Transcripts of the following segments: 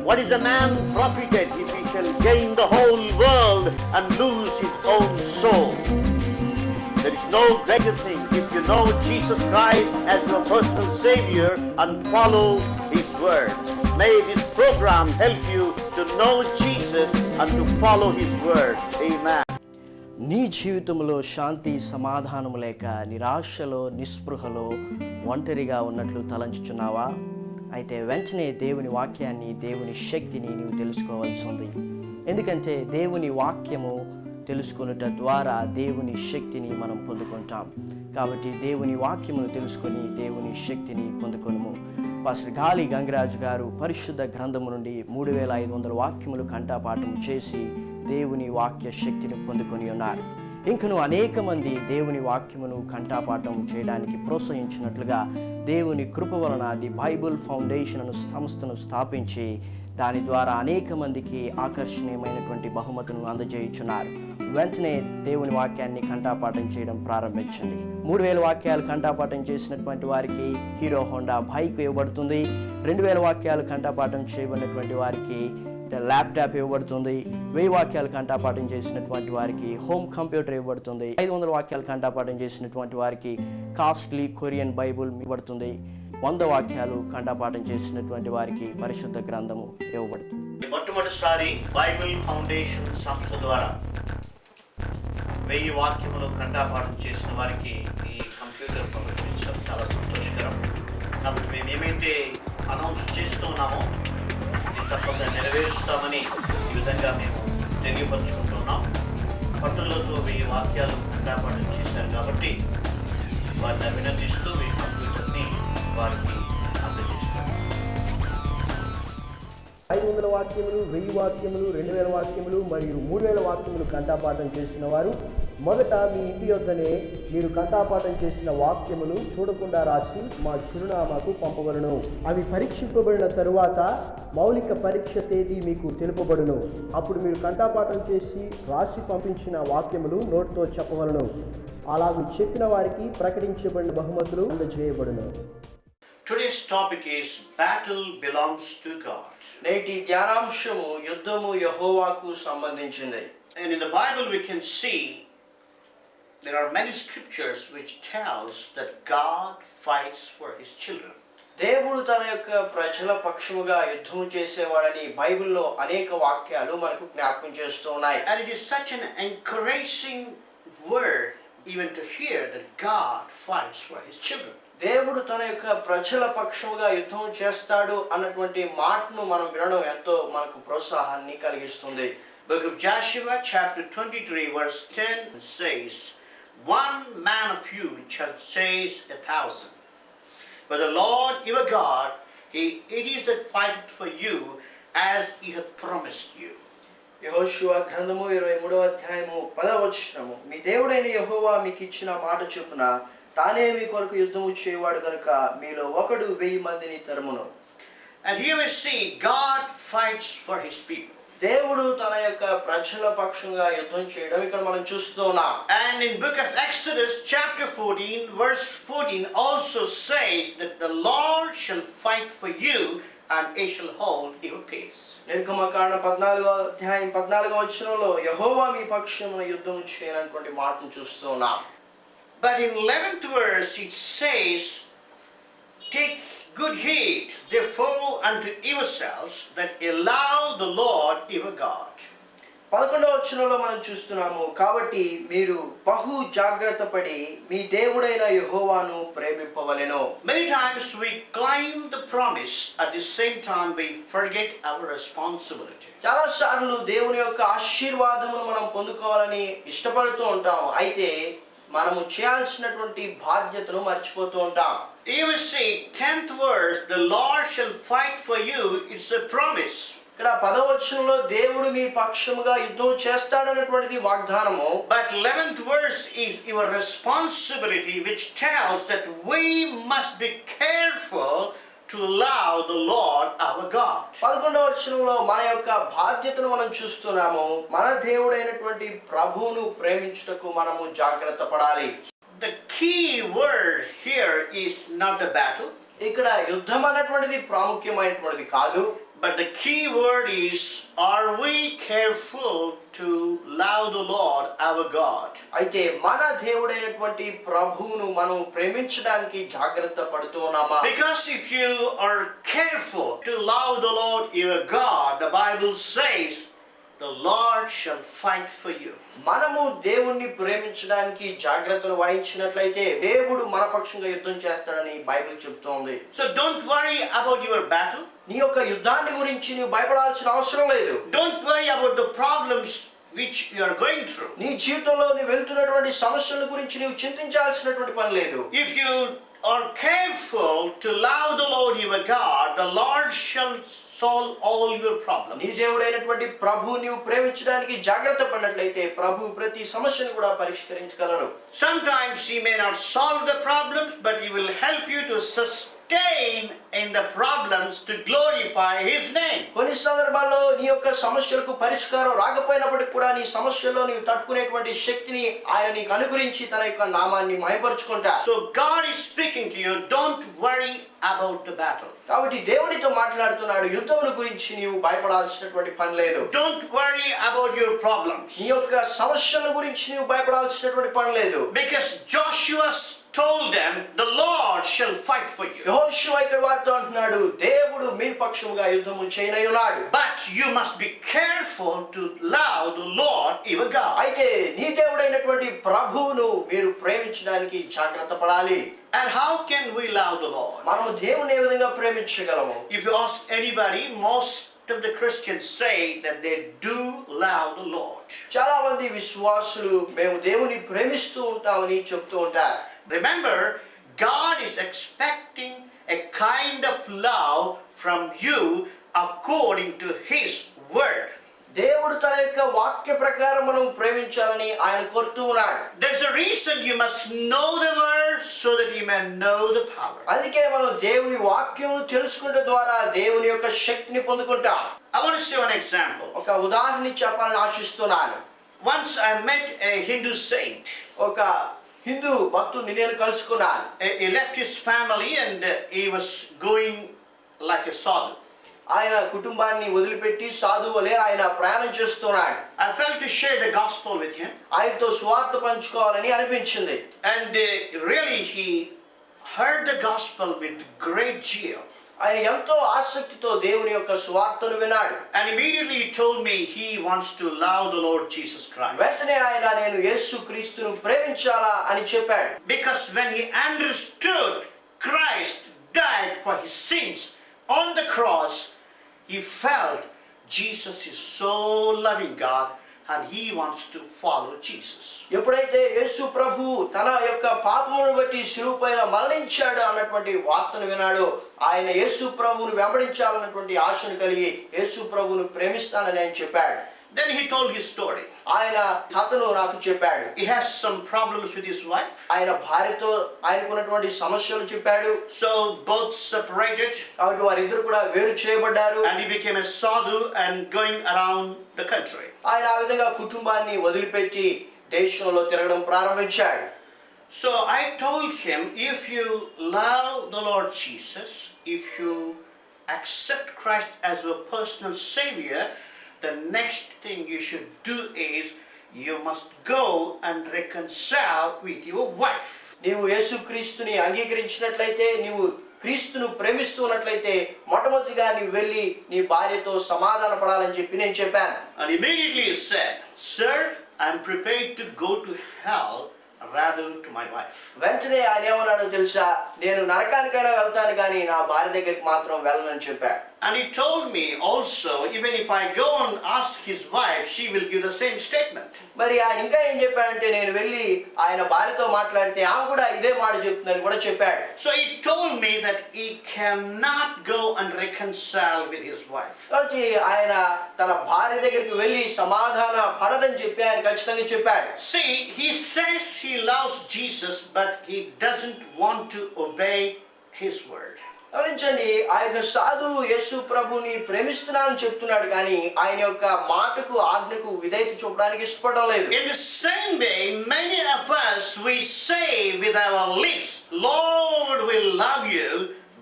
What is a man profited if he shall gain the whole world and lose his own soul? There is no greater thing if you know Jesus Christ as your personal Savior and follow His word. May this program help you to know Jesus and to follow His word. Amen. నీ జీవితంలో శాంతి సమాధానము లేక నిరాశలో నిస్పృహలో ఒంటరిగా ఉన్నట్లు తలంచుచున్నావా? అయితే వెంటనే దేవుని వాక్యాన్ని, దేవుని శక్తిని నీవు తెలుసుకోవాల్సి ఉంది. ఎందుకంటే దేవుని వాక్యము తెలుసుకొనుట ద్వారా దేవుని శక్తిని మనం పొందుకుంటాం. కాబట్టి దేవుని వాక్యమును తెలుసుకొని దేవుని శక్తిని పొందుకొనుము. పాస్టర్ గాలి గంగరాజు గారు పరిశుద్ధ గ్రంథము నుండి 3500 వాక్యములు కంఠపాఠం చేసి దేవుని వాక్య శక్తిని పొందుకొని ఉన్నారు. ఇంకను అనేక మంది దేవుని వాక్యమును కంఠపాఠం చేయడానికి ప్రోత్సహించినట్లుగా దేవుని కృప వలన ది బైబుల్ ఫౌండేషన్ అను సంస్థను స్థాపించి దాని ద్వారా అనేక మందికి ఆకర్షణీయమైనటువంటి బహుమతులను అందజేయుచున్నారు. వెంటనే దేవుని వాక్యాన్ని కంఠపాఠం చేయడం ప్రారంభించండి. 3000 వాక్యాలు కంఠపాఠం చేసినటువంటి వారికి హీరో హోండా బైక్ ఇవ్వబడుతుంది. 2000 వాక్యాలు కంఠపాఠం చేయబడినటువంటి వారికి ల్యాప్టాప్ ఇవ్వబడుతుంది. 1000 వాక్యాలు కంఠపాఠం చేసినటువంటి వారికి హోమ్ కంప్యూటర్ ఇవ్వబడుతుంది. 500 వాక్యాలు కంఠపాఠం చేసినటువంటి వారికి కాస్ట్లీ కొరియన్ బైబుల్ ఇవ్వబడుతుంది. 100 వాక్యాలు కంఠపాఠం చేసినటువంటి వారికి పరిశుద్ధ గ్రంథము ఇవ్వబడుతుంది. మొట్టమొదటిసారి బైబిల్ ఫౌండేషన్ సంస్థ ద్వారా 1000 వాక్యములు కంఠపాఠం చేసిన వారికి ఈ కంప్యూటర్ ప్రకటించడం చాలా సంతోషకరం. కాబట్టి మేము ఏమైతే అనౌన్స్ చేస్తున్నామో తప్పక నెరవేరుస్తామని ఈ విధంగా మేము తెలియపరుచుకుంటున్నాం. పట్టులతో 1000 వాక్యాలు కంఠపాఠం చేశారు కాబట్టి వారిని అభినందిస్తూ ఈ కంప్యూటర్ని వారికి అందజేస్తాం. 500 వాక్యములు, 1000 వాక్యములు, 2000 వాక్యములు మరియు 3000 వాక్యములు కంఠపాఠం చేసిన వారు మొదట మీ ఇంటి యొద్దనే మీరు కంఠపాఠం చేసిన వాక్యములు చూడకుండా రాసి మా చిరునామాకు పంపబడును. అవి పరీక్షింపబడిన తరువాత మౌలిక పరీక్ష తేదీ మీకు తెలుపబడును. అప్పుడు మీరు కంఠపాఠం చేసి రాసి పంపించిన వాక్యములు నోట్తో చెప్పవలను. అలాగూ చెప్పిన వారికి ప్రకటించబడిన బహుమతులు అందజేయబడును. Today's topic is battle belongs to God. నేటి ధ్యానాంశము యుద్ధము యెహోవాకు సంబంధించింది. And in the Bible we can see there are many scriptures which tells that God fights for his children. దేవుడు తన యొక్క ప్రజల పక్షముగా యుద్ధం చేసేవాడని బైబిల్లో అనేక వాక్యాలు మనకు జ్ఞాపకం చేస్తూ ఉన్నాయి. And it is such an encouraging word even to hear that God fights for his children. దేవుడు తన యొక్క ప్రజల పక్షముగా యుద్ధం చేస్తాడు అన్నటువంటి మాటను మనం వినడం ఎంతో మనకు ప్రోత్సాహాన్ని కలిగిస్తుంది. Book of Joshua chapter 23 verse 10 says, "One man of you shall chase 1,000. But the Lord your God, it is that fighteth for you as he hath promised you." యెహోషువ గ్రంథము 23వ అధ్యాయము 10వ వచనము, మీ దేవుడైన యెహోవా మీకు ఇచ్చిన మాట చొప్పున తానే మీ కొరకు యుద్ధము చేయవాడు కనుక మీలో ఒకడు 1000 మందిని తరుమును. And here we see God fights for his people. దేవుడు తన యొక్క ప్రజల పక్షంగా యుద్ధం చేయడం ఇక్కడ మనం చూస్తున్నాం. And in book of Exodus chapter 14 verse 14 also says that the Lord shall fight for you and he shall hold your peace. నిర్గమకాండం 14వ అధ్యాయం 14వ వచనంలో యెహోవా మీ పక్షమున యుద్ధం చేయనటువంటి మాటను చూస్తున్నాం. But in 11th verse it says, "Take good heed therefore unto yourselves that allow the Lord your God." 11వ వచనంలో మనం చూస్తున్నాము, కాబట్టి మీరు బహు జాగ్రత్త పడి మీ దేవుడైన యెహోవాను ప్రేమింపవలెను. Many times we claim the promise, at the same time we forget our responsibility. చాలా సార్లు దేవుని యొక్క ఆశీర్వాదమును మనం పొందుకోవాలని ఇష్టపడుతూ ఉంటాం. అయితే మనము చేయాల్సినటువంటి బాధ్యతను మర్చిపోతూ ఉంటాం. Here we see 10th verse, "The Lord shall fight for you." It's a promise. ఇక్కడ 10వ వచనంలో దేవుడు మీ పక్షముగా యుద్ధం చేస్తాడన్నటువంటిది వాగ్దానము. But 11th verse is your responsibility, which tells that we must be careful to allow the Lord our God. 11వ వచనంలో మన యొక్క బాధ్యతను మనం చూస్తున్నాము. మన దేవుడైనటువంటి ప్రభువును ప్రేమించుటకు మనము జాగ్రత్త పడాలి. The key word here is not the battle, ఇక్కడ యుద్ధం అన్నటువంటిది ప్రాముఖ్యమైనటువంటిది కాదు. But the key word is, are we careful to love the Lord our God? అయితే మన దేవుడైనటువంటి ప్రభువును మనం ప్రేమించడానికి జాగ్రత్త పడుతున్నామా? Because if you are careful to love the Lord your God, the Bible says, the Lord shall fight for you. మనము దేవుణ్ణి ప్రేమించడానికి జాగ్రత్తలు వహించినట్లయితే దేవుడు మన పక్షంగా యుద్ధం చేస్తాడని బైబిల్ చెబుతోంది. So don't worry about your battle. నీ యొక్క యుద్ధాన్ని గురించి నీవు భయపడాల్సిన అవసరం లేదు. Don't worry about the problems which you are going through. నీ జీవితంలో నీవు వెళ్తున్నటువంటి సమస్యల గురించి నీవు చింతించాల్సినటువంటి పని లేదు. If you are careful to love the Lord your God, the Lord shall solve all your problems. నీ దేవుడైనటువంటి ప్రభు నీవు ప్రేమించడానికి జాగ్రత్త పడినట్లయితే ప్రభు ప్రతి సమస్యను కూడా పరిష్కరించగలరు. Sometimes he may not solve the problems, but he will help you to sustain in the problems to glorify his name. కొన్ని సందర్భాల్లో నీ యొక్క సమస్యలకు పరిష్కారం రాకపోయినప్పటికీ కూడా నీ సమస్యల్లో నీవు తట్టుకునేటువంటి శక్తిని ఆయన నీకు అనుగ్రహించి తన యొక్క నామాన్ని మహిమపరుచుకుంటాడు. So God is speaking to you, don't worry about the battle. కాబట్టి దేవునితో మాట్లాడుతున్నాడు, యుద్ధముల గురించి నీవు భయపడాల్సినటువంటి పని లేదు. Don't worry about your problems. నీ యొక్క సమస్యల గురించి నీవు భయపడాల్సినటువంటి పని లేదు. Because Joshua told them, the Lord shall fight for you. యెహోషువ ఇక్కడ వారితో అంటున్నాడు, దేవుడు మీ పక్షముగా యుద్ధము చేయనయున్నాడు. But you must be careful to love the Lord your God. అయితే నీ దేవుడైనటువంటి ప్రభువును మీరు ప్రేమించడానికి జాగ్రత్త పడాలి. And how can we love the Lord? మనము దేవుని ఏ విధంగా ప్రేమించగలము? If you ask anybody, most of the Christians say that they do love the Lord. చాలా మంది విశ్వాసులు మేము దేవుని ప్రేమిస్తూ ఉంటామని చెప్తూ ఉంటారు. Remember, God is expecting a kind of love from you according to his word. దేవుడు తన యొక్క వాక్య ప్రకారం మనం ప్రేమించాలని ఆయన కోరుతూ ఉన్నాడు. There's a reason you must know the word so that you may know the power. అందుకే మనం దేవుని వాక్యమును తెలుసుకునే ద్వారా దేవుని యొక్క శక్తిని పొందుకుంటాం. I want to show an example. ఒక ఉదాహరణ చెప్పాలని ఆశిస్తున్నాను. Once I met a Hindu saint. ఒక హిందూ భక్తుడిని నేను కలుసుకున్నాను. He left his family and he was going like a sadhu. ఆయన కుటుంబాన్ని వదిలిపెట్టి సాధువు వలె ఆయన ప్రయాణం చేస్తున్నాడు. I felt to share the gospel with him. ఆయనతో సువార్త పంచుకోవాలని అనిపించింది. And really he heard the gospel with great zeal. ఆయన ఎంతో ఆసక్తితో దేవుని యొక్క సువార్తను విన్నాడు. And immediately he told me he wants to love the Lord Jesus Christ. వెంటనే ఆయన నేను యేసు క్రీస్తును ప్రేమించాలా అని చెప్పాడు. Because when he understood Christ died for his sins on the cross, he felt Jesus is so loving God and he wants to follow Jesus. ఎప్పుడైతే యేసు ప్రభు తన యొక్క పాపమును బట్టి శిలువపైన మరణించాడు అన్నటువంటి వార్తను విన్నాడో ఆయన యేసు ప్రభువును వెంబడించాలన్నటువంటి ఆశను కలిగి యేసు ప్రభువును ప్రేమిస్తానని ఆయన చెప్పాడు. Then he told his story. ఆయన కథను నాకు చెప్పాడు. He has some problems with his wife. ఆయన భార్యతో ఆయనకున్నటువంటి సమస్యలు చెప్పాడు. So both separated. కాబట్టి వారిద్దరు కూడా వేరు చేయబడ్డారు. And he became a sadhu and going around the country. ఆయన ఆ విధంగా కుటుంబాన్ని వదిలిపెట్టి దేశంలో తిరగడం ప్రారంభించాడు. So I told him, if you love the Lord Jesus, if you accept Christ as your personal savior, the next thing you should do is you must go and reconcile with your wife. నీవు యేసుక్రీస్తుని అంగీకరించినట్లయితే నీవు క్రీస్తును ప్రేమిస్తున్నట్లయితే మొట్టమొదటిగా నీవు వెళ్ళి నీ భార్యతో సమాధాన పడాలని చెప్పి నేను చెప్పాను. And immediately he said, "Sir, I am prepared to go to hell rather to my wife." వెంటనే ఆయన ఏమన్నాడో తెలుసా, నేను నరకానికైనా వెళ్తాను కానీ నా భార్య దగ్గరికి మాత్రం వెళ్ళనని చెప్పాడు. And he told me also, even if I go and ask his wife, she will give the same statement. మరి ఆయన ఇంకా ఏం చెప్పాడంటే నేను వెళ్ళి ఆయన భార్యతో మాట్లాడితే ఆమె కూడా ఇదే మాట చెప్తుందని కూడా చెప్పాడు. So he told me that he cannot go and reconcile with his wife. కాబట్టి ఆయన తన భార్య దగ్గరికి వెళ్ళి సమాధాన పడదని చెప్పి ఆయన ఖచ్చితంగా చెప్పాడు. See, he says he loves Jesus, but he doesn't want to obey his word. గమనించండి, ఆ యొక్క సాధువు యేసు ప్రభుని ప్రేమిస్తున్నానని చెప్తున్నాడు కానీ ఆయన యొక్క మాటకు ఆజ్ఞకు విధేయత చూపడానికి ఇష్టపడడం లేదు. In the same way, many of us, we say with our lips, Lord, we love you,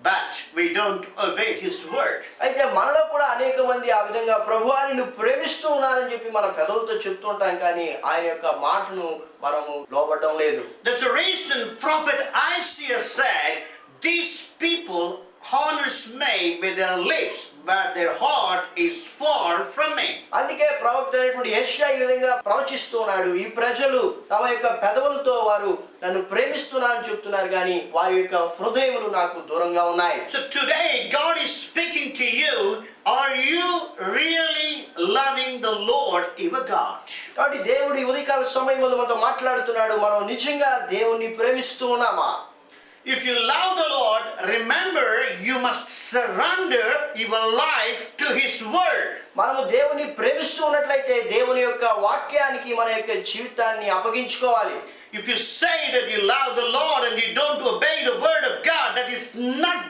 but we don't obey His word. అయితే మనలో కూడా అనేక మంది ఆ విధంగా ప్రభువా నిన్ను ప్రేమిస్తూ ఉన్నానని చెప్పి మన పెదవులతో చెప్తూ ఉంటాం, కానీ ఆయన యొక్క మాటను మనము లోబడడం లేదు. There's a reason prophet Isaiah said, these people honors me with their lips, but their heart is far from me. అందుకే ప్రవక్త అయినటువంటి యెషయా ఈ విధంగా ప్రవచిస్తూ ఉన్నాడు, ఈ ప్రజలు తమ యొక్క పెదవులతో వారు నన్ను ప్రేమిస్తున్నారని చెప్తున్నారు, కానీ వారి యొక్క హృదయములు నాకు దూరంగా ఉన్నాయి. So today God is speaking to you. Are you really loving the Lord your God? కాబట్టి దేవుడు ఈ ఉదయకాల సమయంలో మనతో మాట్లాడుతున్నాడు, మనం నిజంగా దేవుణ్ణి ప్రేమిస్తూ ఉన్నామా? If you love the Lord, remember you must surrender your life to His word. మనము దేవుని ప్రేమిస్తూ ఉన్నట్లయితే దేవుని యొక్క వాక్యానికి మన యొక్క జీవితాన్ని అప్పగించుకోవాలి. If you say that you love the Lord and you don't obey the word of God, that is not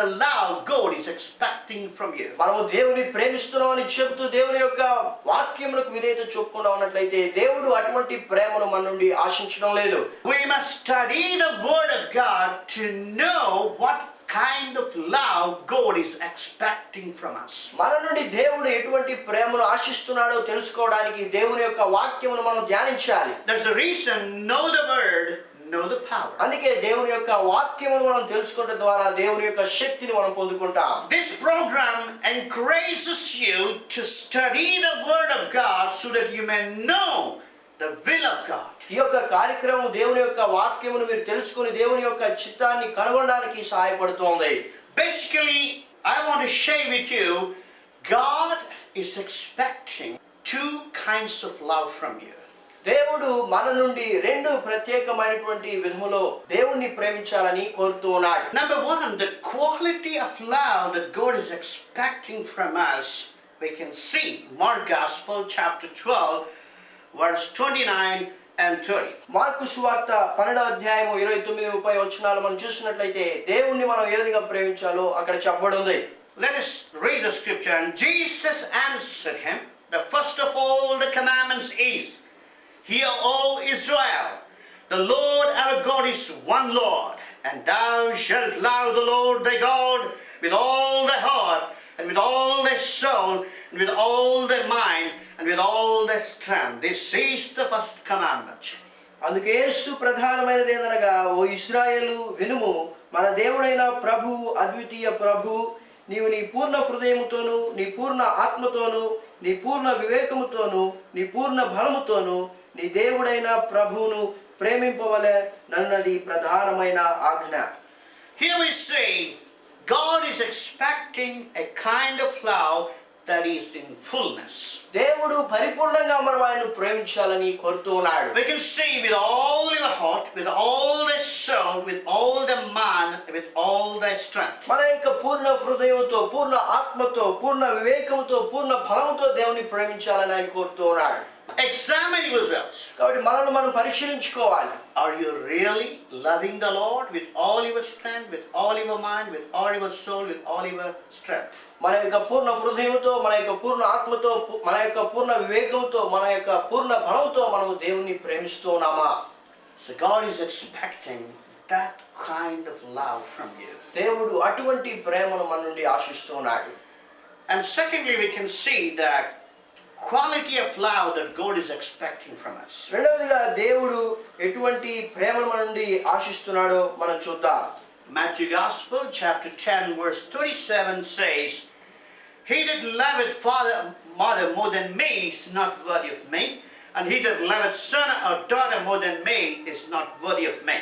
the love God is expecting from you. మనము దేవుని ప్రేమిస్తున్నామని చెబుతూ దేవుని యొక్క వాక్యములకు విధేయత చూపకుండా ఉన్నట్లయితే దేవుడు అటువంటి ప్రేమను మన నుండి ఆశించడం లేదు. We must study the word of God to know what kind of love God is expecting from us. మన నుండి దేవుడు ఎటువంటి ప్రేమను ఆశిస్తున్నాడో తెలుసుకోవడానికి దేవుని యొక్క వాక్యమును మనం ధ్యానించాలి. There's a reason, know the word, know the power. అందుకే దేవుని యొక్క వాక్యమును మనం తెలుసుకోవడం ద్వారా దేవుని యొక్క శక్తిని మనం పొందుకుంటాం. This program encourages you to study the word of God so that you may know the will of God. ఈ యొక్క కార్యక్రమం దేవుని యొక్క వాక్యమును మీరు తెలుసుకొని దేవుని యొక్క చిత్తాన్ని కనుగొనడానికి సహాయపడుతోంది. Basically, I want to share with you, God is expecting two kinds of love from you. దేవుడు మన నుండి రెండు ప్రత్యేకమైనటువంటి విధములో దేవుణ్ణి ప్రేమించాలని కోరుతూ ఉన్నాడు. Number one, the quality of love that God is expecting from us, we can see Mark Gospel chapter 12, verse 29 and 30. Mark సువార్త 12వ అధ్యాయము 29-30 వచనాలు మనం చూసినట్లయితే దేవుణ్ణి మనం ఏ విధంగా ప్రేమించాలో అక్కడ చెప్పబడి ఉంది. Let us read the scripture. And Jesus answered him, the first of all the commandments is, Hear, O Israel, the Lord our God is one Lord, and thou shalt love the Lord thy God with all thy heart, and with all thy soul, and with all thy mind, and with all thy strength. This is the first commandment. అందుకే యేసు ప్రధానమైనది ఏదనగా, ఓ ఇశ్రాయేలు వినుము, మన దేవుడైన ప్రభు, అద్వితీయ ప్రభు, నీవు నీ పూర్ణ హృదయముతోను, నీ పూర్ణ ఆత్మతోను, నీ పూర్ణ వివేకముతోను, నీ పూర్ణ బలముతోను నీ దేవుడైన ప్రభువును ప్రేమింపవలె నన్నది ప్రధానమైన ఆజ్ఞ. Here we see God is expecting a kind of love that is in fullness. దేవుడు పరిపూర్ణంగా మనం ఆయనను ప్రేమించాలని కోరుతూ ఉన్నాడు. We can see with all your heart, with all the soul, with all the mind, with all the strength. మన యొక్క పూర్ణ హృదయంతో, పూర్ణ ఆత్మతో, పూర్ణ వివేకంతో, పూర్ణ బలంతో దేవుని ప్రేమించాలని ఆయన కోరుతూ ఉన్నాడు. Examine yourselves. కాబట్టి మనల్ని మనం పరిశీలించుకోవాలి. Are you really loving the Lord with all your strength, with all your mind, with all your soul, with all your strength? మన యొక్క పూర్ణ హృదయంతో, మన యొక్క పూర్ణ ఆత్మతో, మన యొక్క పూర్ణ వివేకంతో, మన యొక్క పూర్ణ బలంతో మనం దేవుని ప్రేమిస్తూ ఉన్నామా? So God is expecting that kind of love from you. దేవుడు అటువంటి ప్రేమను మన నుండి ఆశిస్తూ ఉన్నాడు. And secondly, we can see that quality of love that God is expecting from us. రెండవదిగా దేవుడు ఎటువంటి ప్రేమను మన నుండి ఆశిస్తున్నాడో మనం చూద్దాం. Matthew Gospel chapter 10 verse 37 says, He that loveth father mother more than me is not worthy of me, and he that loveth son or daughter more than me is not worthy of me.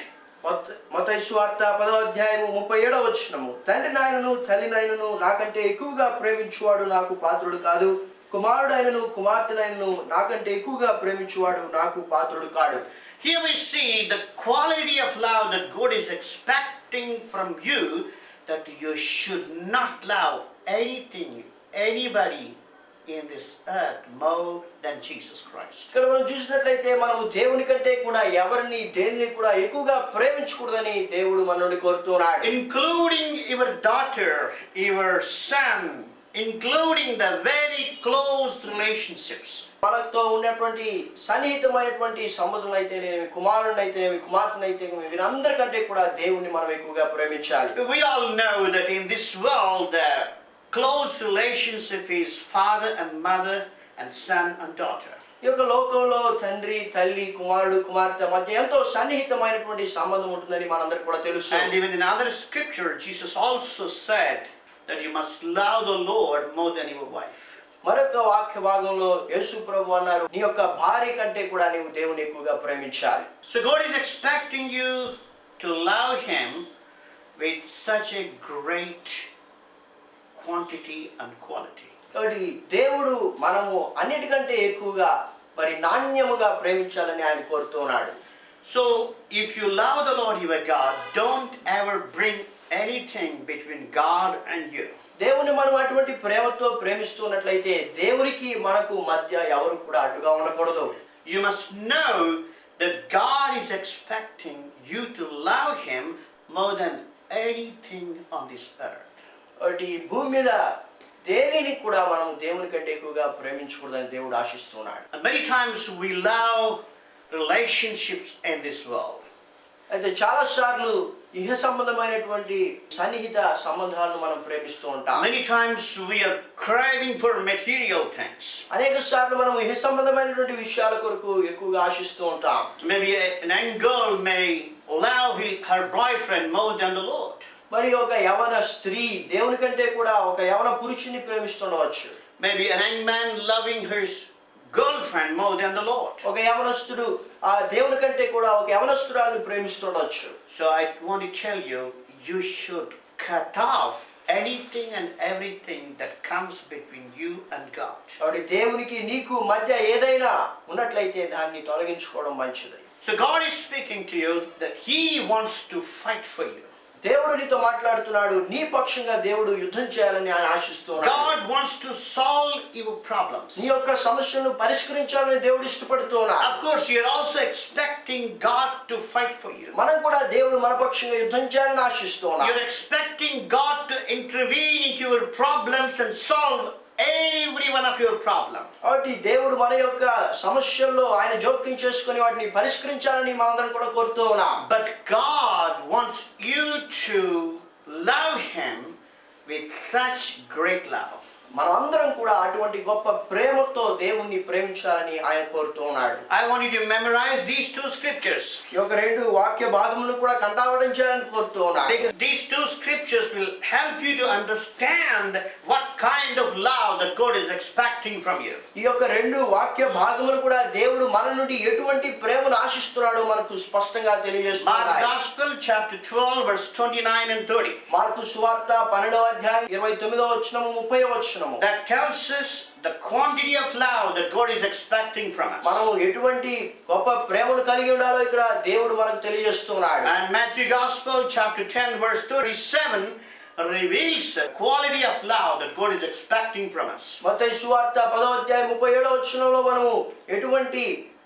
మత్తయి సువార్త 10వ అధ్యాయము 37వ వచనము, తండ్రి నాయనను తల్లి నాయనను నాకంటే ఎక్కువగా ప్రేమించువాడు నాకు పాత్రుడు కాదు, కుమారుడైనను కుమార్తెనైనను నాకంటే ఎక్కువగా ప్రేమించువాడు నాకు పాత్రుడు కాడు. Here we see the quality of love that God is expecting from you, that you should not love anything, anybody in this earth more than Jesus Christ. ఇక్కడ మనం చూసినట్లయితే మనము దేవుని కంటే కూడా ఎవరిని దేనిని కూడా ఎక్కువగా ప్రేమించకూడదని దేవుడు మన నుండి కోరుతున్నాడు. Including your daughter, your son, including the very close relationships. మనతో ఉన్నటువంటి సన్నిహితమైనటువంటి సంబంధులు అయితేనేమి, కుమారుని అయితేనేమి, కుమార్తెను అయితేనేమి, వీరందరికంటే కూడా దేవుణ్ణి మనం ఎక్కువగా ప్రేమించాలి. We all know that in this world the close relationship is father and mother and son and daughter. ఈ యొక్క లోకంలో తండ్రి, తల్లి, కుమారుడు, కుమార్తె మధ్య ఎంతో సన్నిహితమైనటువంటి సంబంధం ఉంటుందని మనందరికీ కూడా తెలుసు. And even in other scripture, Jesus also said that you must love the Lord more than your wife. మరొక వాక్య భాగంలో యేసు ప్రభు అన్నారు, నీ యొక్క భార్య కంటే కూడా నీవు దేవుని ఎక్కువగా ప్రేమించాలి. So God is expecting you to love Him with such a great quantity and quality. కాబట్టి దేవుడు మనము అన్నిటికంటే ఎక్కువగా మరి నాణ్యముగా ప్రేమించాలని ఆయన కోరుతున్నాడు. So if you love the Lord your God, don't ever bring anything between God and you. దేవుని మనం అటువంటి ప్రేమతో ప్రేమిస్తున్నట్లయితే దేవునికి మనకు మధ్య ఎవరు కూడా అడ్డుగా ఉండకూడదు. You must know that God is expecting you to love Him more than anything on this earth. కాబట్టి భూమి మీద దేనిని కూడా మనం దేవుని కంటే ఎక్కువగా ప్రేమించకూడదని దేవుడు ఆశిస్తున్నాడు. And many times we love relationships in this world. అయితే చాలా సార్లు ఇహ సంబంధమైనటువంటి సన్నిహిత సంబంధాలను మనం ప్రేమిస్తూ ఉంటాం. Many times we are craving for material things. అనేక సార్లు మనం ఇహ సంబంధమైనటువంటి విషయాల కొరకు ఎక్కువగా ఆశిస్తూ ఉంటాం. Maybe an young girl may love her boyfriend more than the Lord. మరి ఒక యవన స్త్రీ దేవుని కంటే కూడా ఒక యవన పురుషుని ప్రేమిస్తుండవచ్చు. Maybe an young man loving his girlfriend more than the Lord. ఒక యవనస్తుడు ఆ దేవుని కంటే కూడా ఒక యవనస్తురాలను ప్రేమిస్తుండవచ్చు. So I want to tell you, you should cut off anything and everything that comes between you and God. కాబట్టి దేవునికి నీకు మధ్య ఏదైనా ఉన్నట్లయితే దాన్ని తొలగించుకోవడం మంచిది. So God is speaking to you that He wants to fight for you. దేవుడు నీతో మాట్లాడుతున్నాడు, నీ పక్షంగా దేవుడు యుద్ధం చేయాలని ఆయన ఆశిస్తున్నాడు. God wants to solve your problems. నీ యొక్క సమస్యలను పరిష్కరించాలని దేవుడు ఇష్టపడుతున్నాడు. Of course, you are also expecting God to fight for you. మనం కూడా దేవుడు మన పక్షంగా యుద్ధం చేయాలని ఆశిస్తున్నాడు. You are expecting God to intervene into your problems and solve every one of your problems. కాబట్టి దేవుడు మన యొక్క సమస్యల్లో ఆయన జోక్యం చేసుకొని వాటిని పరిష్కరించాలని మనందరం కూడా కోరుతూ ఉన్నాం. But God wants you to love Him with such great love. మనమందరం కూడా అటువంటి గొప్ప ప్రేమతో దేవుణ్ణి ప్రేమించాలని ఆయన కోరుతూ ఉన్నాడు. I want you to memorize these two scriptures. ఈ యొక్క రెండు వాక్య భాగములను కూడా కంఠావడం చేయాలని కోరుతూ ఉన్నాడు. Because these two scriptures will help you to understand what kind of love that God is expecting from you. ఈ యొక్క రెండు వాక్య భాగములు కూడా దేవుడు మన నుండి ఎటువంటి ప్రేమను ఆశిస్తున్నాడో మనకు స్పష్టంగా తెలియజేస్తున్నాయి. Mark Gospel chapter 12 verse 29 and 30. Mark సువార్త 12వ అధ్యాయం 29వ వచనము 30వ వచనము. That tells us the quantity of love that God is expecting from us. మనం ఎటువంటి గొప్ప ప్రేమను కలిగి ఉండాలో ఇక్కడ దేవుడు మనకు తెలియజేస్తున్నాడు. And Matthew Gospel chapter 10 verse 37 reveals the quality of love that God is expecting from us. మత్తయి సువార్త 10వ అధ్యాయం 37వ వచనంలో మనము ఎటువంటి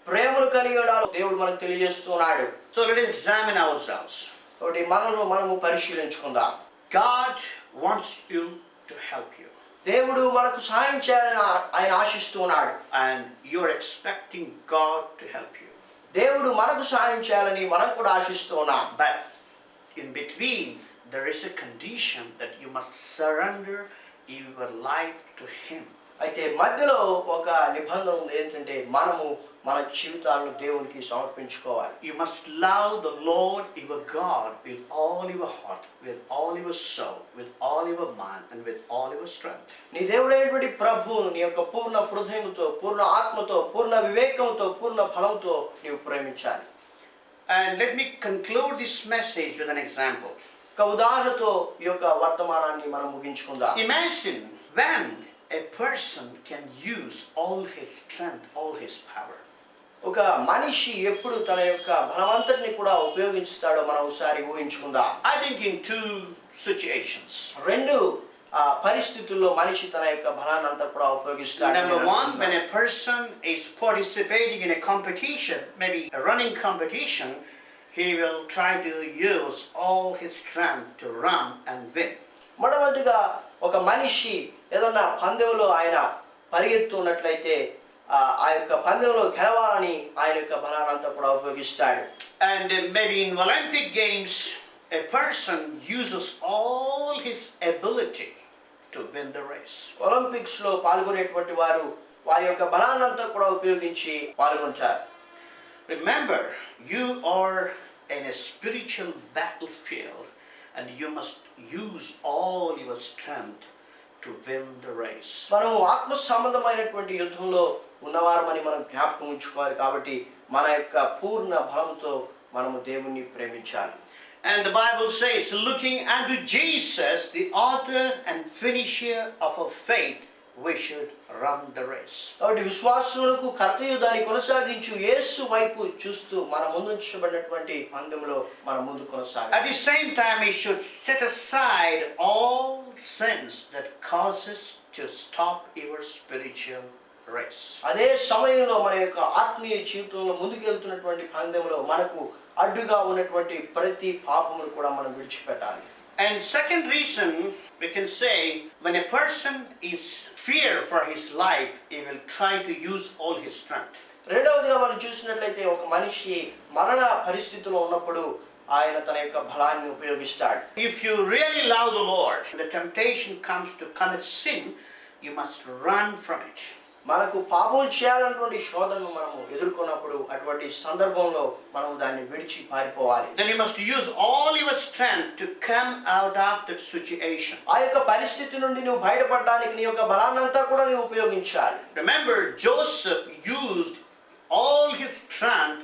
ప్రేమను కలిగి ఉండాలో దేవుడు మనకు తెలియజేస్తున్నాడు. So let us examine ourselves. కాబట్టి మనము పరిశీలించుకుందాం. God wants you to help you. దేవుడు మనకు సహాయం చేయాలని ఆయన ఆశిస్తున్నాడు. And you are expecting God to help you. దేవుడు మనకు సహాయం చేయాలని మనం కూడా ఆశిస్తున్నాం. But in between there is a condition that you must surrender your life to Him. అయితే మధ్యలో ఒక నిబంధన ఉంది, ఏంటంటే మనము మన జీవితాలను దేవునికి సమర్పించుకోవాలి. You must love the Lord your God with all your heart, with all your soul, with all your mind, and with all your strength. నీ దేవుడైనటువంటి ప్రభువును నీ యొక్క పూర్ణ హృదయంతో, పూర్ణ ఆత్మతో, పూర్ణ వివేకంతో, పూర్ణ బలంతో నీవు ప్రేమించాలి. And let me conclude this message with an example. ఒక ఉదాహరణతో ఈ యొక్క వర్తమానాన్ని మనం ముగించుకుందాం. Imagine when a person can use all his strength, all his power. ఒక మనిషి ఎప్పుడు తన యొక్క బలమంతటిని కూడా ఉపయోగిస్తాడో మనం ఒకసారి ఊహించుకుందాం. I think in two situations. రెండు పరిస్థితుల్లో మనిషి తన యొక్క బలాన్ని అంతా కూడా ఉపయోగిస్తాడు. Number one, when a person is participating in a competition, maybe a running competition, he will try to use all his strength to run and win. మొట్టమొదటిగా ఒక మనిషి ఏదన్నా పందెంలో ఆయన పరిగెత్తున్నట్లయితే ఆ యొక్క పందెంలో గెలవాలని ఆయన యొక్క బలానంతా కూడా ఉపయోగిస్తాడు. And maybe in Olympic Games, a person uses all his ability to win the race. Olympics లో పాల్గొనేటువంటి వారు వారి యొక్క బలానంతా కూడా ఉపయోగించి పాల్గొంటారు. Remember, you are in a spiritual battlefield and you must use all your strength to win the race. మనం ఆత్మ సంబంధమైనటువంటి యుద్ధంలో ఉన్నవారమని మనం జ్ఞాపకం ఉంచుకోవాలి. కాబట్టి మన యొక్క పూర్ణ బలంతో మనము దేవుణ్ణి ప్రేమించాలి. And the Bible says, looking unto Jesus, the author and finisher of our faith, we should run the race. కాబట్టి విశ్వాసులకు కర్తయు దాన్ని కొనసాగించు యేసు వైపు చూస్తూ మన ముందుంచబడినటువంటి పందెంలో మన ముందు కొనసాగాలి. At the same time, we should set aside all sins that causes to stop your spiritual race. అదే సమయంలో మన యొక్క ఆత్మీయ జీవితంలో ముందుకెళ్తున్నటువంటి పందెంలో మనకు అడ్డుగా ఉన్నటువంటి ప్రతి పాపమును కూడా మనం విడిచిపెట్టాలి. And second reason, we can say, when a person is fear for his life, he will try to use all his strength. రెండవదిగా మనం చూసినట్లయితే ఒక మనిషి మరణ పరిస్థితిలో ఉన్నప్పుడు ఆయన తన యొక్క బలాన్ని ఉపయోగిస్తాడు. If you really love the Lord, the temptation comes to commit sin, you must run from it. మనకు పాపం చేయాలన్నటువంటి శోధనను మనము ఎదుర్కొన్నప్పుడు అటువంటి సందర్భంలో మనం దాన్ని విడిచి పారిపోవాలి. Then you must use all your strength to come out of that situation. ఆ యొక్క పరిస్థితి నుండి నువ్వు బయటపడడానికి నీ యొక్క బలాన్నంతా కూడా నువ్వు ఉపయోగించాలి. Remember, Joseph used all his strength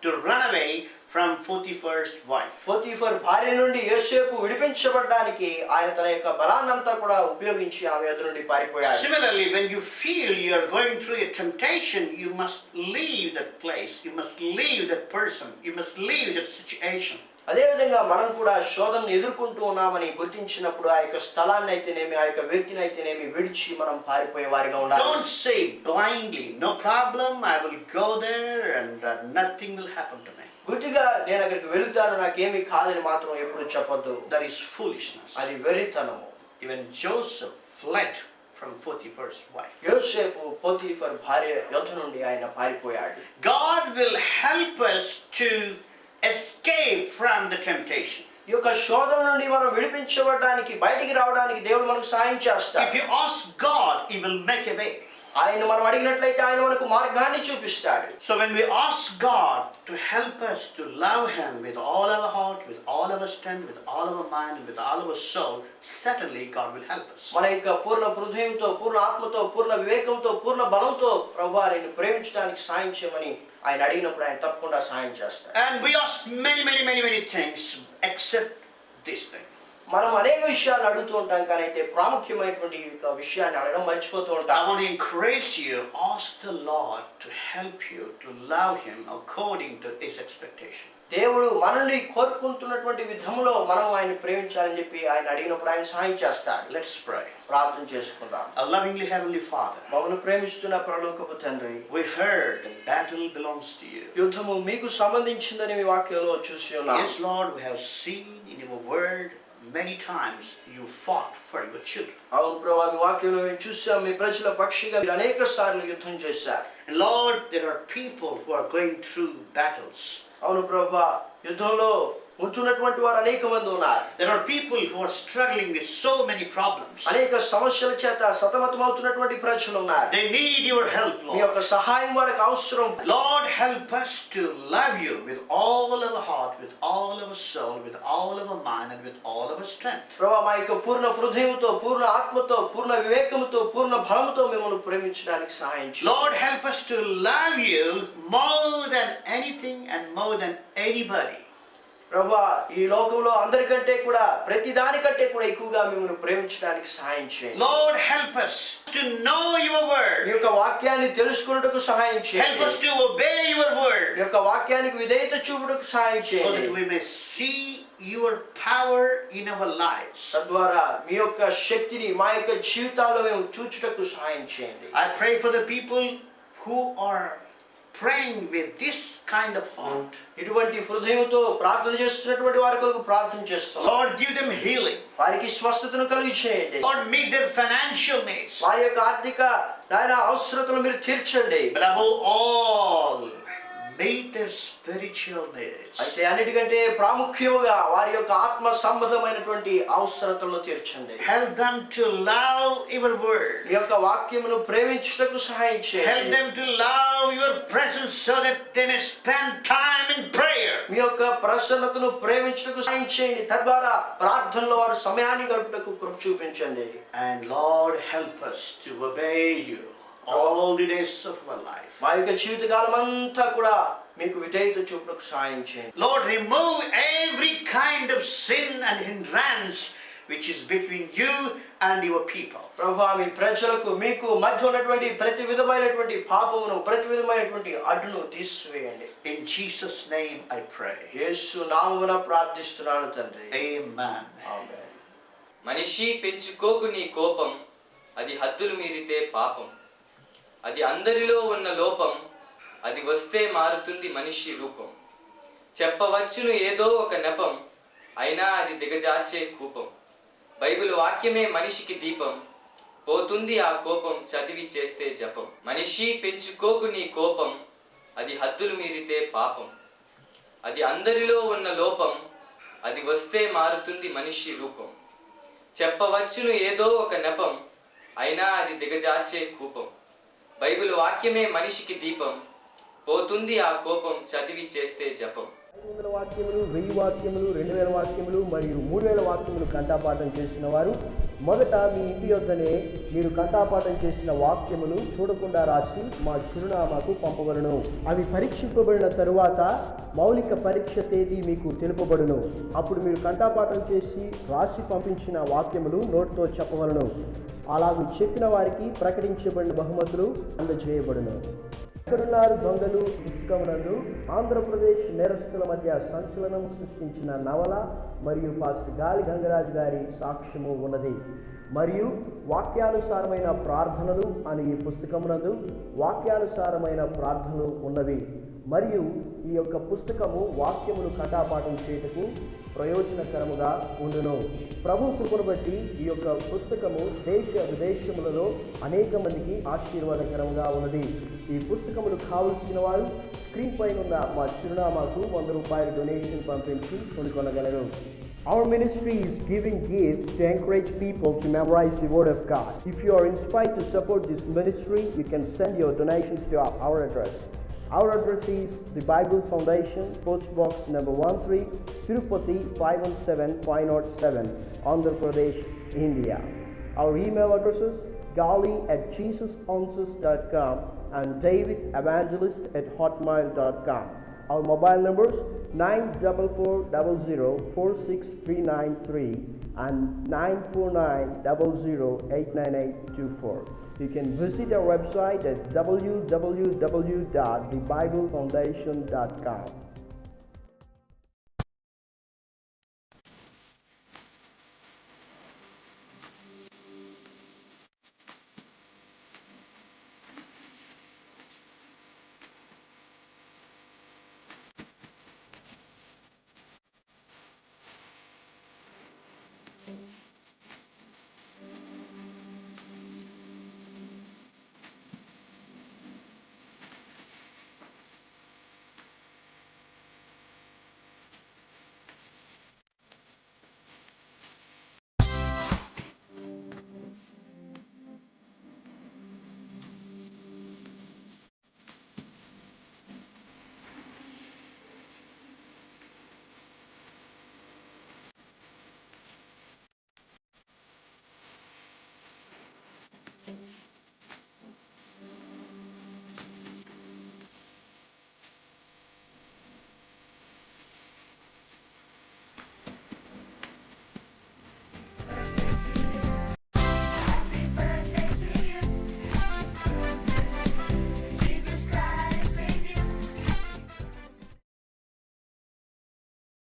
to run away from Potiphar's wife. Potiphar భార్య నుండి యోసేపు విడిపించబడడానికి ఆయన తన యొక్క బలాన్నంతా కూడా ఉపయోగించి ఆమె ఎదురు నుండి పారిపోయాడు. Similarly, when you feel you are going through a temptation, you must leave that place. You must leave that person. You must leave that situation. అదేవిధంగా మనం కూడా శోధనను ఎదుర్కొంటూ ఉన్నామని గుర్తించినప్పుడు ఆ యొక్క స్థలాన్ని అయితేనేమి ఆ యొక్క వ్యక్తిని అయితేనేమి విడిచి మనం పారిపోయే వారిగా ఉండాలి. Don't say blindly, no problem, I will go there and nothing will happen to me. గుడ్డిగా నేను అక్కడికి వెళ్తాను నాకేమీ కాదని మాత్రం ఎప్పుడు చెప్పొద్దు. That is foolishness. అది వెర్రితనము. Even Joseph fled from Potiphar's wife. యోసేపు పోతీఫర్ భార్య యొద్ద నుండి ఆయన పారిపోయాడు. God will help us to escape from the temptation. ఈ యొక్క శోధన నుండి మనం విడిపించబడడానికి బయటికి రావడానికి దేవుడు మనకు సహాయం చేస్తాడు. If you ask God, He will make a way. ఆయన మనం అడిగినట్లయితే ఆయన మనకు మార్గాన్ని చూపిస్తాడు. So when we ask God to help us to love Him with all our heart, with all our strength, with all our mind, and with all our soul, certainly God will help us. మన యొక్క పూర్ణ హృదయంతో, పూర్ణ ఆత్మతో, పూర్ణ వివేకంతో, పూర్ణ బలంతో ప్రభువా నిన్ను ప్రేమించడానికి సహాయం చేయమని ఆయన అడిగినప్పుడు ఆయన తప్పకుండా సహాయం చేస్తాడు. And we ask many things except this thing. మనం అనేక విషయాలు అడుగుతూ ఉంటాం కానీ అయితే ప్రాముఖ్యమైనటువంటి విషయాన్ని అడగడం మర్చిపోతూ ఉంటాం. I want to encourage you, ask the Lord to help you to love Him according to His expectation. దేవుడు మనల్ని కోరుకుంటున్నటువంటి విధంలో మనం ఆయన ప్రేమించాలని చెప్పి ఆయన అడిగినప్పుడు ఆయన సహాయం చేస్తాడు. Let's pray. ప్రార్థన చేసుకుందాం. Our lovingly Heavenly Father, మమ్మల్ని ప్రేమిస్తున్న పరలోకపు తండ్రి, we heard the battle belongs to you. యుద్ధము మీకు సంబంధించిందని మీ వాక్యంలో చూసి ఉన్నాం. Yes, Lord, we have seen in your word many times you fought for your children. అవును ప్రభువా, మీ వాక్యంలో మేము చూసాం మీ ప్రజల పక్షిగా మీరు అనేక సార్లు యుద్ధం చేశారు. And Lord, there are people who are going through battles. అవును ప్రభువా, యుద్ధంలో ఉంటున్నటువంటి వారు అనేక మంది ఉన్నారు. There are people who are struggling with so many problems. అనేక సమస్యల చేత సతమతమవుతున్నటువంటి ప్రజలు ఉన్నారు. They need your help, me Lord. యొక్క సహాయం వారికి అవసరం. Lord, help us to love you with all our heart, with all our soul, with all our mind, and with all our strength. ప్రభువా, మా యొక్క పూర్ణ హృదయంతో, పూర్ణ ఆత్మతో, పూర్ణ వివేకంతో, పూర్ణ బలముతో మిమ్మల్ని ప్రేమించడానికి సహాయం చేయండి. Lord, help us to love you more than anything and more than anybody. ప్రభువా, ఈ లోకంలో అందరికంటే కూడా ప్రతి దానికంటే కూడా ఎక్కువగా మిమ్మల్ని ప్రేమించడానికి సహాయం చేయండి. Lord, help us to know your me word. యొక్క వాక్యాన్ని తెలుసుకున్నట్టుకు సహాయం Help చేయండి. us to obey your me word యొక్క వాక్యానికి విధేయత చూపుటకు సహాయం so చేయండి. that we may see your power in our lives. తద్వారా మీ యొక్క శక్తిని మా యొక్క జీవితాల్లో మేము చూచుటకు సహాయం చేయండి. I pray for the people who are praying with this kind of heart, ఇటువంటి హృదయంతో ప్రార్థన చేస్తున్నటువంటి వారి కొరకు ప్రార్థన చేస్తాం. Lord, give them healing. వారికి స్వస్థతను కలిగి చేయండి. Lord, meet their financial needs. వారి యొక్క ఆర్థిక అవసరతలు మీరు తీర్చండి. But above all, meet their spiritual needs. అయితే అన్నిటికంటే ప్రాముఖ్యముగా వారి యొక్క ఆత్మ సంబంధమైనటువంటి అవసరతలను తీర్చండి. Help them to love your word. ఈ యొక్క వాక్యమును ప్రేమించుటకు సహాయం Help చేయండి. them to love your presence so that they may spend time in prayer. మీ యొక్క ప్రసన్నతను ప్రేమించుటకు సహాయం చేయండి. తద్వారా ప్రార్థనలో వారు సమయాన్ని గడుపుటకు కృప చూపించండి. And Lord, help us to obey you all the days of our life. మా యొక్క జీవితకాలం అంతా కూడా మీకు విధేయత చూపుటకు సహాయం చేయండి. Lord, remove every kind of sin and hindrance which is between you and your people. ప్రభువా, మీ ప్రజలకు మీకు మధ్య ఉన్నటువంటి ప్రతి విధమైనటువంటి పాపమును, ప్రతి విధమైనటువంటి అడ్డును తీసివేయండి. In Jesus' name I pray. యేసు నామమున ప్రార్థిస్తున్నాను తండ్రి. Amen. ఆమేన్. మనిషి పెంచుకోకు నీ కోపం, అది హద్దులు మీరితే పాపం. అది అందరిలో ఉన్న లోపం, అది వస్తే మారుతుంది మనిషి రూపం. చెప్పవచ్చును ఏదో ఒక నెపం, అయినా అది దిగజార్చే కూపం. బైబిల్ వాక్యమే మనిషికి దీపం, పోతుంది ఆ కోపం చదివి చేస్తే జపం. మనిషి పెంచుకోకు నీ కోపం, అది హద్దులు మీరితే పాపం. అది అందరిలో ఉన్న లోపం, అది వస్తే మారుతుంది మనిషి రూపం. చెప్పవచ్చును ఏదో ఒక నెపం, అయినా అది దిగజార్చే కూపం. బైబిల్ వాక్యమే మనిషికి దీపం, పోతుంది ఆ కోపం చదివి చేస్తే జపం. 500 వాక్యములు, 1000 వాక్యములు, 2000 వాక్యములు మరియు 3000 వాక్యములు కంఠాపాఠం చేసిన వారు మొదట మీ ఇంటి యొద్దనే మీరు కంఠాపాఠం చేసిన వాక్యములు చూడకుండా రాసి మా చిరునామాకు పంపబడును. అవి పరీక్షింపబడిన తరువాత మౌలిక పరీక్ష తేదీ మీకు తెలుపబడును. అప్పుడు మీరు కంఠాపాఠం చేసి రాసి పంపించిన వాక్యములు నోటితో చెప్పవలను. అలాగూ చెప్పిన వారికి ప్రకటించబడిన బహుమతులు అందజేయబడును. ఎక్కడున్నారు దొంగలు పుస్తకమునందు ఆంధ్రప్రదేశ్ నేరస్తుల మధ్య సంచలనం సృష్టించిన నవల మరియు పాస్టర్ గాలి గంగరాజు గారి సాక్ష్యము ఉన్నది. మరియు వాక్యానుసారమైన ప్రార్థనలు అని ఈ పుస్తకమునందు వాక్యానుసారమైన ప్రార్థనలు ఉన్నవి. మరియు ఈ యొక్క పుస్తకము వాక్యమును కంఠాపాఠం చేయుటకు ప్రయోజనకరముగా ఉండును. ప్రభు కృపను బట్టి ఈ యొక్క పుస్తకము దేశ విదేశములలో అనేక మందికి ఆశీర్వాదకరంగా ఉన్నది. ఈ పుస్తకములు కావలసిన వారు స్క్రీన్ పైన ఉన్న మా చిరునామాకు 100 రూపాయల డొనేషన్ పంపించి కొనుగొనగలరు. Our ministry is giving gifts to encourage people to memorize the Word of God. If you are inspired to support this ministry, you can send your donations to our address. Our address is the Bible Foundation, Post Box number 13, Tirupati 517507, Andhra Pradesh, India. Our email addresses gali@jesusanswers.com and davidevangelist@hotmail.com. Our mobile numbers 94400 and 94900898824. You can visit our website at www.thebiblefoundation.com.